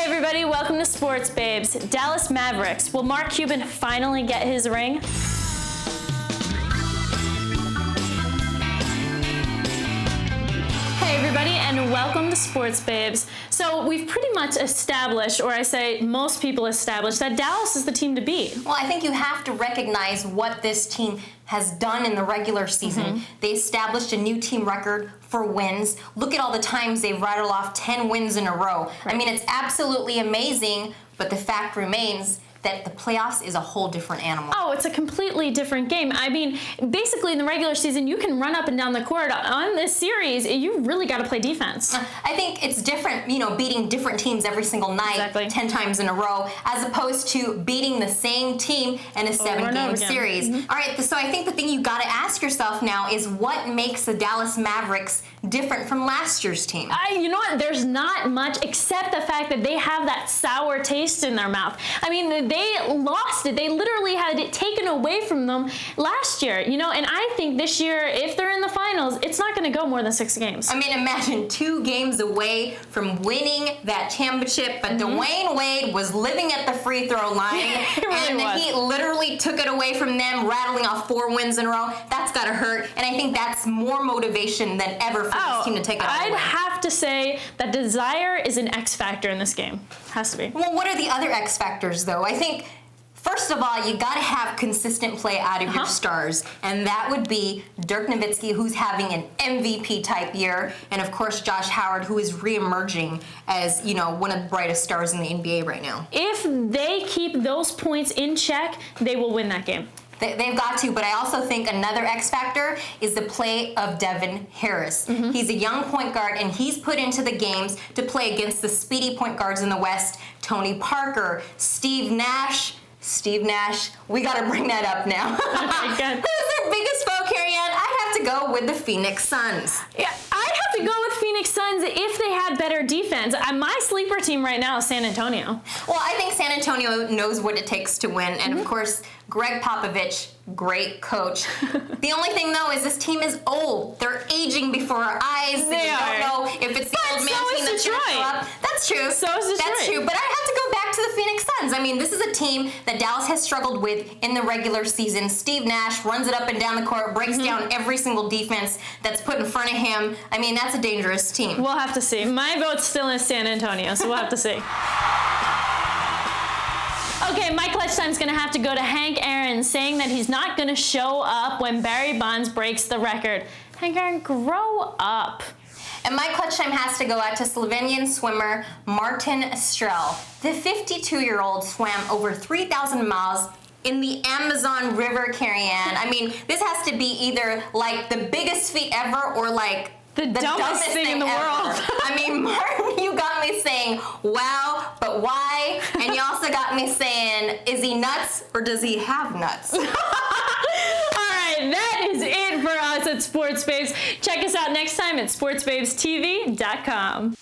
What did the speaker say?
everybody, welcome to Sports Babes. Dallas Mavericks. Will Mark Cuban finally get his ring? Hey everybody, and welcome to Sports Babes. So we've pretty much established, or I say most people established, that Dallas is the team to beat. Well, I think you have to recognize what this team has done in the regular season. They established a new team record for wins. Look at all the times they've rattled off 10 wins in a row. Right. I mean, it's absolutely amazing, but the fact remains that the playoffs is a whole different animal. Oh, it's a completely different game. I mean, basically in the regular season, you can run up and down the court. On this series, you really got to play defense. I think it's different, beating different teams every single night, Exactly. 10 times in a row, as opposed to beating the same team in a 7-game series. All right, so I think the thing you got to ask yourself now is what makes the Dallas Mavericks different from last year's team? You know what? There's not much except the fact that they have that sour taste in their mouth. I mean, they lost it. They literally had it taken away from them last year, and I think this year, if they're in the finals, it's not going to go more than 6 games. I mean, imagine 2 games away from winning that championship, but Dwayne Wade was living at the free throw line, and the Heat literally took it away from them, rattling off 4 wins in a row. That's got to hurt, and I think that's more motivation than ever for this team to take it all away. I'd have to say that desire is an X factor in this game. Has to be. Well, what are the other X factors, though? I think, first of all, you got to have consistent play out of your stars, and that would be Dirk Nowitzki, who's having an MVP-type year, and of course Josh Howard, who is re-emerging as, one of the brightest stars in the NBA right now. If they keep those points in check, they will win that game. They've got to, but I also think another X factor is the play of Devin Harris. He's a young point guard, and he's put into the games to play against the speedy point guards in the West, Tony Parker, Steve Nash, we got to bring that up now. Oh my God. Who's their biggest foe, Carrie-Ann? I have to go with the Phoenix Suns. Yeah, I'd have to go with Phoenix Suns if they had better defense. My sleeper team right now is San Antonio. Well, I think San Antonio knows what it takes to win, and of course, Greg Popovich, great coach. The only thing, though, is this team is old. They're aging before our eyes. They don't know if it's the old man team that's going to show up. That's true. So is Detroit. That's true. But I have to go back to the Phoenix Suns. I mean, this is a team that Dallas has struggled with in the regular season. Steve Nash runs it up and down the court, breaks down every single defense that's put in front of him. I mean, that's a dangerous team. We'll have to see. My vote's still in San Antonio, so we'll have to see. Okay, my clutch time's going to have to go to Hank Aaron, saying that he's not going to show up when Barry Bonds breaks the record. Hank Aaron, grow up. And my clutch time has to go out to Slovenian swimmer Martin Strel. The 52-year-old swam over 3,000 miles in the Amazon River, Carrie-Ann. I mean, this has to be either like the biggest feat ever or like the dumbest thing in the world. I mean, Martin, you got me saying, wow, but why? And you also got me saying, is he nuts or does he have nuts? All right, that is it for us at Sports Babes. Check us out next time at sportsbabestv.com.